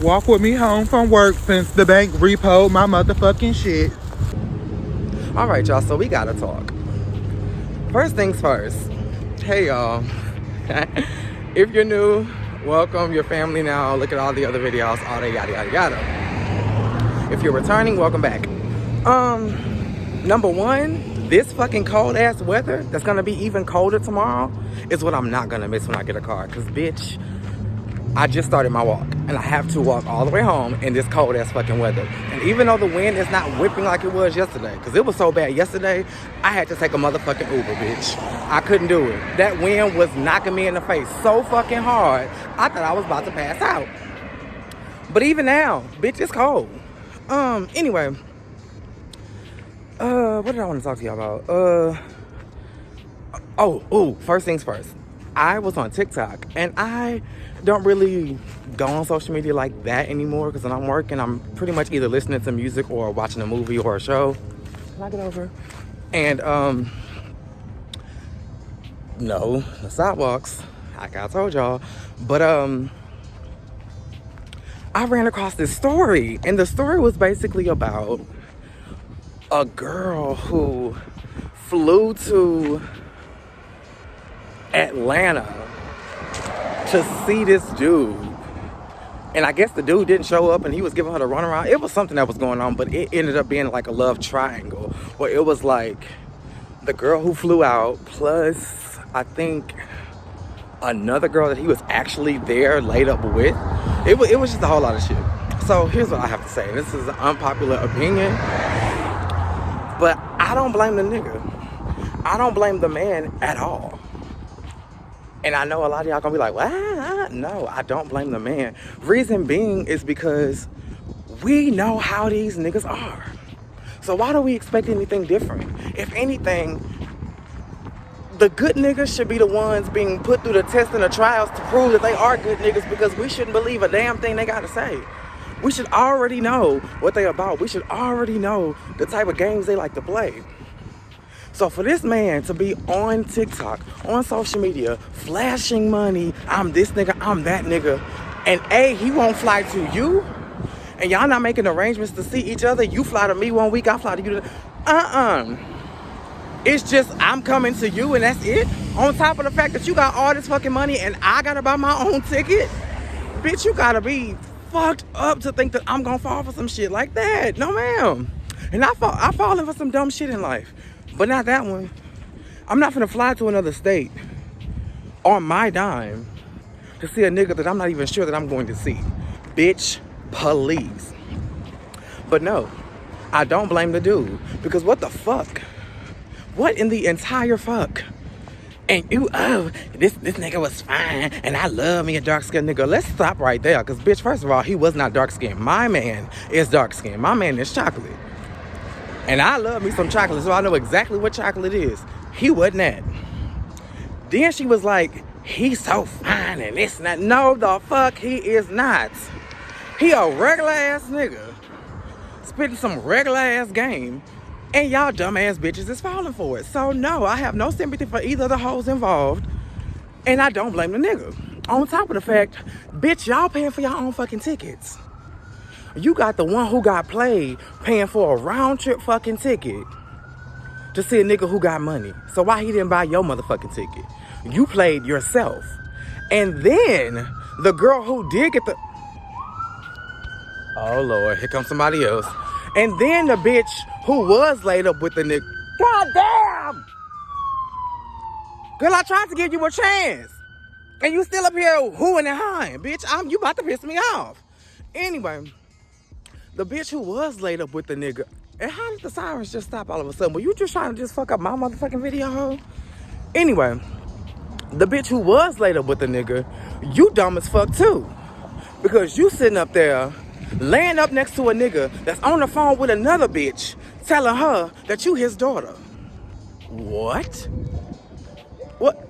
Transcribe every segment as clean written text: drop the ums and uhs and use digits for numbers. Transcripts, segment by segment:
Walk with me home from work since the bank repoed my motherfucking shit. All right, y'all, so we gotta talk. First things first. Hey, y'all. If you're new, welcome. Your family now. Look at all the other videos, all that yada yada yada. If you're returning, welcome back. Number one, this fucking cold ass weather that's gonna be even colder tomorrow is what I'm not gonna miss when I get a car. Cause bitch, I just started my walk and I have to walk all the way home in this cold ass fucking weather. And even though the wind is not whipping like it was yesterday, because it was so bad yesterday, I had to take a motherfucking Uber, bitch. I couldn't do it. That wind was knocking me in the face so fucking hard, I thought I was about to pass out. But even now, bitch, it's cold. Anyway, what did I want to talk to y'all about? First things first. I was on TikTok, and I don't really go on social media like that anymore because when I'm working, I'm pretty much either listening to music or watching a movie or a show. Can I get over? And, no, the sidewalks, like I told y'all. But, I ran across this story, and the story was basically about a girl who flew to Atlanta to see this dude. And I guess the dude didn't show up and he was giving her the runaround. It was something that was going on, but it ended up being like a love triangle where it was like the girl who flew out plus I think another girl that he was actually there laid up with. It was just a whole lot of shit. So here's what I have to say. This is an unpopular opinion, but I don't blame the nigga. I don't blame the man at all. And I know a lot of y'all gonna be like, what? No, I don't blame the man. Reason being is because we know how these niggas are. So why do we expect anything different? If anything, the good niggas should be the ones being put through the test and the trials to prove that they are good niggas, because we shouldn't believe a damn thing they gotta say. We should already know what they about. We should already know the type of games they like to play. So for this man to be on TikTok, on social media, flashing money, I'm this nigga, I'm that nigga, and A, he won't fly to you, and y'all not making arrangements to see each other, you fly to me one week, I fly to you. It's just, I'm coming to you and that's it? On top of the fact that you got all this fucking money and I gotta buy my own ticket? Bitch, you gotta be fucked up to think that I'm gonna fall for some shit like that. No, ma'am. And I fallen for some dumb shit in life. But not that one. I'm not finna fly to another state on my dime to see a nigga that I'm not even sure that I'm going to see. Bitch, please. But no, I don't blame the dude. Because what the fuck? What in the entire fuck? And this nigga was fine, and I love me a dark-skinned nigga. Let's stop right there, because bitch, first of all, he was not dark-skinned. My man is dark-skinned. My man is chocolate. And I love me some chocolate, so I know exactly what chocolate is. He wasn't that. Then she was like, he's so fine and this and that. No, the fuck he is not. He a regular ass nigga. Spitting some regular ass game. And y'all dumbass bitches is falling for it. So no, I have no sympathy for either of the hoes involved. And I don't blame the nigga. On top of the fact, bitch, y'all paying for your own fucking tickets. You got the one who got played paying for a round trip fucking ticket to see a nigga who got money. So why he didn't buy your motherfucking ticket? You played yourself. And then the girl who did get the... Oh Lord, here comes somebody else. And then the bitch who was laid up with the nigga... God damn! Girl, I tried to give you a chance. And you still up here hooing and hawing. Bitch, you about to piss me off. Anyway... The bitch who was laid up with the nigga, and how did the sirens just stop all of a sudden? Were you just trying to just fuck up my motherfucking video, ho? Anyway, the bitch who was laid up with the nigga, you dumb as fuck too. Because you sitting up there, laying up next to a nigga that's on the phone with another bitch, telling her that you his daughter. What? What?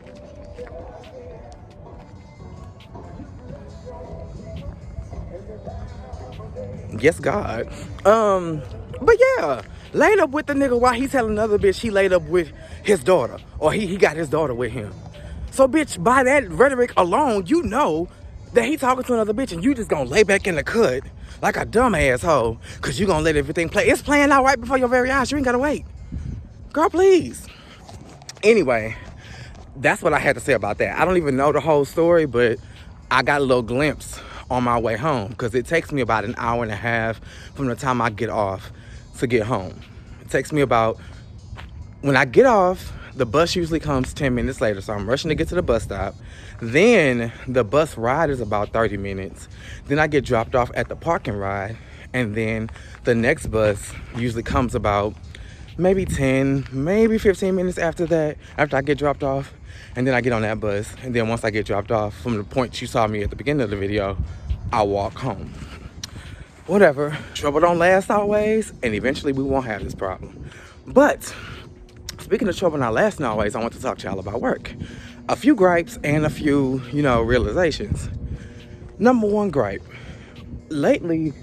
Yes, God. But yeah, laid up with the nigga while he telling another bitch he laid up with his daughter. Or he got his daughter with him. So bitch, by that rhetoric alone, you know that he talking to another bitch and you just gonna lay back in the cut like a dumb asshole because you gonna let everything play. It's playing out right before your very eyes. You ain't gotta wait. Girl, please. Anyway, that's what I had to say about that. I don't even know the whole story, but I got a little glimpse on my way home because it takes me about an hour and a half from the time I get off to get home. It takes me about, when I get off, the bus usually comes 10 minutes later, so I'm rushing to get to the bus stop. Then the bus ride is about 30 minutes. Then I get dropped off at the parking ride, and then the next bus usually comes about maybe 10, maybe 15 minutes after that, after I get dropped off. And then I get on that bus, and then once I get dropped off, from the point you saw me at the beginning of the video, I walk home. Whatever, trouble don't last always, and eventually we won't have this problem. But speaking of trouble not lasting always, I want to talk to y'all about work. A few gripes and a few, realizations. Number one gripe. Lately,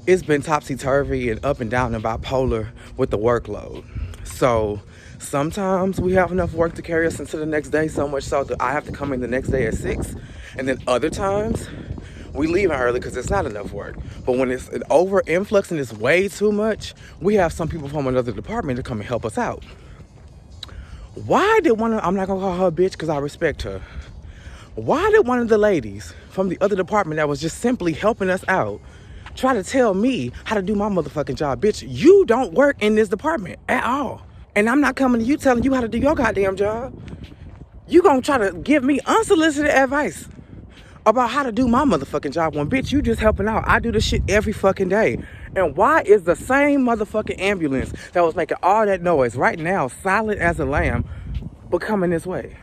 it's been topsy-turvy and up and down and bipolar with the workload. So sometimes we have enough work to carry us into the next day, so much so that I have to come in the next day at 6. And then other times, we leave early because it's not enough work. But when it's an over influx and it's way too much, we have some people from another department to come and help us out. Why did I'm not gonna call her a bitch because I respect her. Why did one of the ladies from the other department that was just simply helping us out try to tell me how to do my motherfucking job? Bitch, you don't work in this department at all. And I'm not coming to you telling you how to do your goddamn job. You gonna try to give me unsolicited advice about how to do my motherfucking job when, bitch, you just helping out. I do this shit every fucking day. And why is the same motherfucking ambulance that was making all that noise right now, silent as a lamb, but coming this way?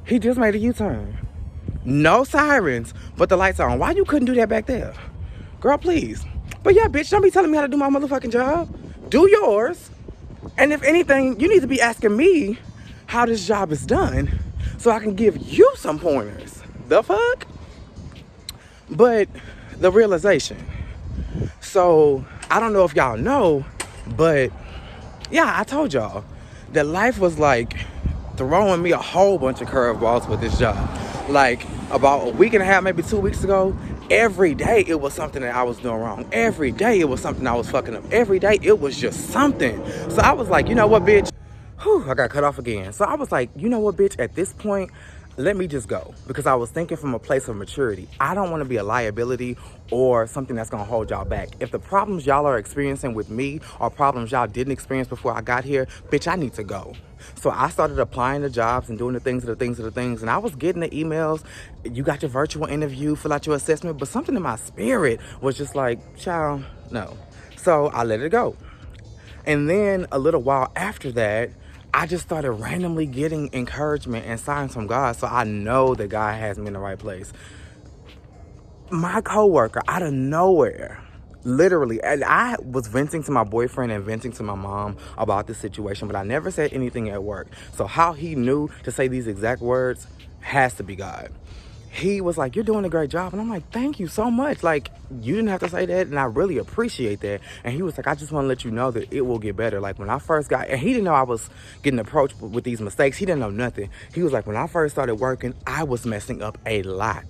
He just made a U-turn. No sirens, but the lights are on. Why you couldn't do that back there? Girl, please. But yeah, bitch, don't be telling me how to do my motherfucking job. Do yours. And if anything, you need to be asking me how this job is done so I can give you some pointers. The fuck? But the realization. So, I don't know if y'all know, but yeah, I told y'all that life was like throwing me a whole bunch of curveballs with this job. Like about a week and a half, maybe 2 weeks ago, every day it was something that I was doing wrong. Every day it was something I was fucking up. Every day it was just something. So I was like, you know what, bitch? I got cut off again. So I was like, you know what, bitch? At this point, let me just go. Because I was thinking from a place of maturity. I don't want to be a liability or something that's going to hold y'all back. If the problems y'all are experiencing with me are problems y'all didn't experience before I got here, bitch, I need to go. So I started applying to jobs and doing the things. And I was getting the emails. You got your virtual interview, fill out your assessment. But something in my spirit was just like, child, no. So I let it go. And then a little while after that, I just started randomly getting encouragement and signs from God. So I know that God has me in the right place. My coworker, out of nowhere, literally, and I was venting to my boyfriend and venting to my mom about this situation, but I never said anything at work. So how he knew to say these exact words has to be God. He was like, you're doing a great job. And I'm like, thank you so much. Like, you didn't have to say that, and I really appreciate that. And he was like, I just want to let you know that it will get better. Like, when I first got, and he didn't know I was getting approached with these mistakes. He didn't know nothing. He was like, when I first started working, I was messing up a lot.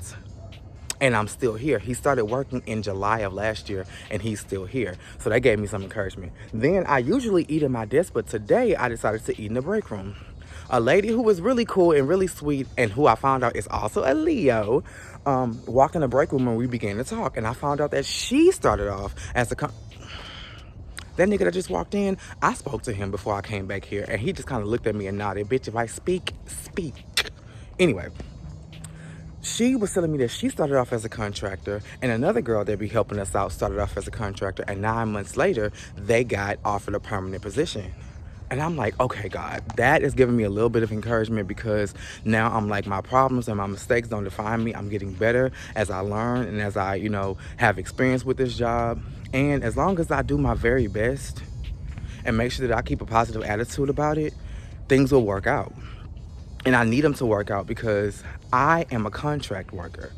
And I'm still here. He started working in July of last year, and he's still here. So that gave me some encouragement. Then I usually eat at my desk, but today I decided to eat in the break room. A lady who was really cool and really sweet, and who I found out is also a Leo, walked in the break room and we began to talk. And I found out that she started off as that nigga that just walked in, I spoke to him before I came back here, and he just kind of looked at me and nodded. Bitch, if I speak, speak. Anyway, she was telling me that she started off as a contractor, and another girl that be helping us out started off as a contractor, and 9 months later, they got offered a permanent position. And I'm like, okay, God, that is giving me a little bit of encouragement, because now I'm like, my problems and my mistakes don't define me. I'm getting better as I learn and as I, have experience with this job. And as long as I do my very best and make sure that I keep a positive attitude about it, things will work out. And I need them to work out because I am a contract worker.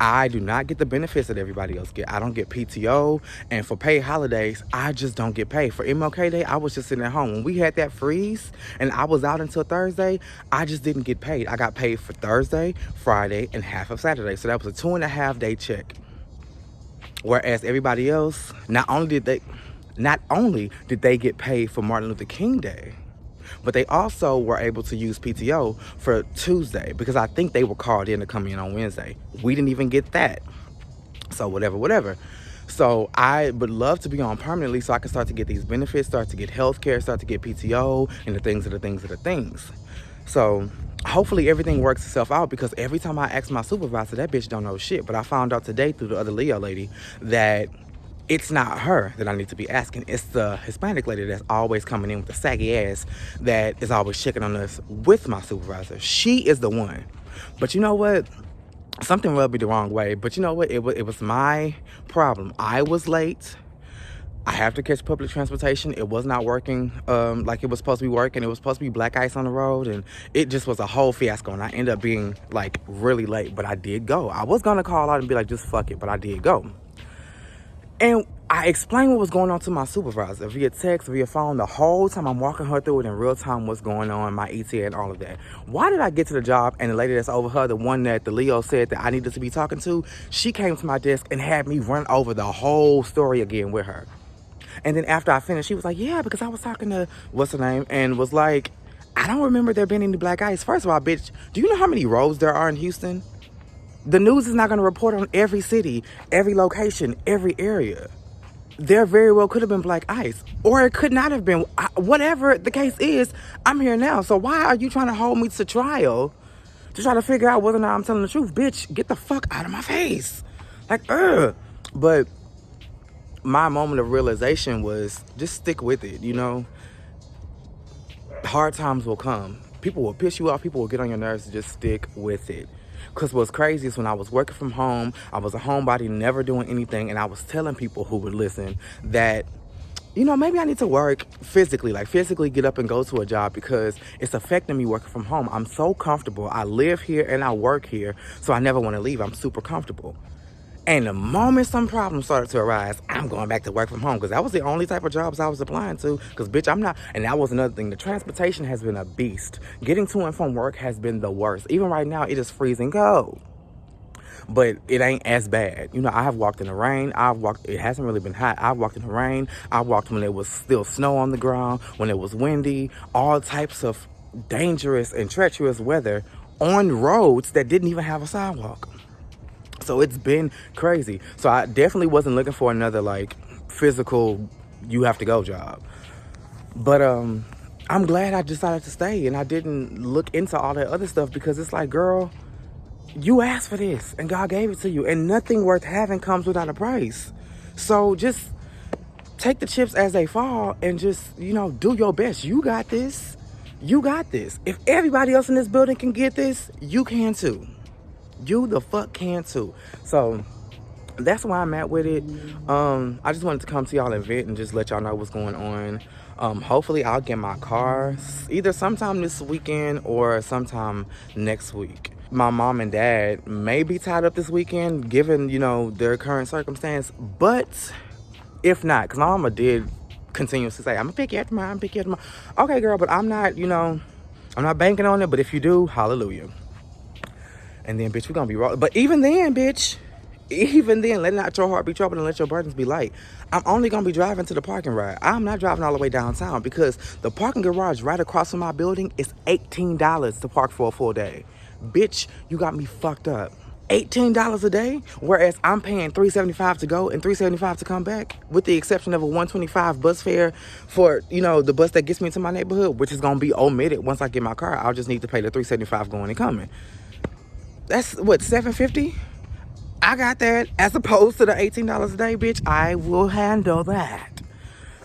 I do not get the benefits that everybody else get. I don't get PTO, and for paid holidays, I just don't get paid. For MLK Day, I was just sitting at home. When we had that freeze and I was out until Thursday, I just didn't get paid. I got paid for Thursday, Friday, and half of Saturday. So that was a 2.5 day check. Whereas everybody else, not only did they get paid for Martin Luther King Day, but they also were able to use PTO for Tuesday because I think they were called in to come in on Wednesday. We didn't even get that. So whatever. So I would love to be on permanently so I can start to get these benefits, start to get health care, start to get PTO, and the things. So hopefully everything works itself out, because every time I ask my supervisor, that bitch don't know shit. But I found out today through the other Leo lady that it's not her that I need to be asking. It's the Hispanic lady that's always coming in with the saggy ass that is always checking on us with my supervisor. She is the one. But you know what? Something rubbed me the wrong way. But you know what? It was my problem. I was late. I have to catch public transportation. It was not working like it was supposed to be working. It was supposed to be black ice on the road, and it just was a whole fiasco. And I ended up being like really late, but I did go. I was gonna call out and be like, just fuck it, but I did go. And I explained what was going on to my supervisor via text, via phone, the whole time. I'm walking her through it in real time, what's going on, my ETA and all of that. Why did I get to the job and the lady that's over her, the one that the Leo said that I needed to be talking to, she came to my desk and had me run over the whole story again with her. And then after I finished, she was like, yeah, because I was talking to, what's her name, and was like, I don't remember there being any black ice. First of all, bitch, do you know how many roads there are in Houston? The news is not going to report on every city, every location, every area. There very well could have been black ice, or it could not have been. Whatever the case is, I'm here now. So why are you trying to hold me to trial to try to figure out whether or not I'm telling the truth? Bitch, get the fuck out of my face. Like, But my moment of realization was just stick with it, you know? Hard times will come. People will piss you off. People will get on your nerves. Just stick with it. Because what's crazy is when I was working from home, I was a homebody, never doing anything, and I was telling people who would listen that, you know, maybe I need to work physically, like physically get up and go to a job, because it's affecting me working from home. I'm so comfortable. I live here and I work here, so I never want to leave. I'm super comfortable. And the moment some problems started to arise, I'm going back to work from home, because that was the only type of jobs I was applying to. Because, bitch, I'm not. And that was another thing. The transportation has been a beast. Getting to and from work has been the worst. Even right now, it is freezing cold. But it ain't as bad. You know, I have walked in the rain. It hasn't really been hot. I've walked in the rain. I walked when there was still snow on the ground, when it was windy, all types of dangerous and treacherous weather on roads that didn't even have a sidewalk. So it's been crazy. So I definitely wasn't looking for another like physical you have to go job. But I'm glad I decided to stay and I didn't look into all that other stuff, because it's like, girl, you asked for this and God gave it to you, and nothing worth having comes without a price. So just take the chips as they fall and just, you know, do your best. You got this. You got this. If everybody else in this building can get this, you can too. You the fuck can too. So that's why I'm at with it. I just wanted to come to y'all and vent and just let y'all know what's going on. Hopefully I'll get my car either sometime this weekend or sometime next week. My mom and dad may be tied up this weekend given, you know, their current circumstance. But if not, because my mama did continuously say, I'm gonna pick you up tomorrow, Okay, girl, but I'm not, you know, I'm not banking on it. But if you do, hallelujah. And then, bitch, we're gonna be rolling. But even then, bitch, let not your heart be troubled and let your burdens be light. I'm only gonna be driving to the parking lot. I'm not driving all the way downtown, because the parking garage right across from my building is $18 to park for a full day. Bitch, you got me fucked up. $18 a day, whereas I'm paying $375 to go and $375 to come back, with the exception of a $125 bus fare for, you know, the bus that gets me to my neighborhood, which is gonna be omitted once I get my car. I'll just need to pay the $375 going and coming. That's what, $750? I got that, as opposed to the $18 a day, bitch. I will handle that.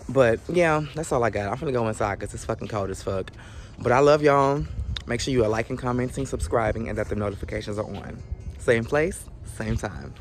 But yeah, that's all I got. I'm gonna go inside because it's fucking cold as fuck. But I love y'all. Make sure you are liking, commenting, subscribing, and that the notifications are on. Same place, same time.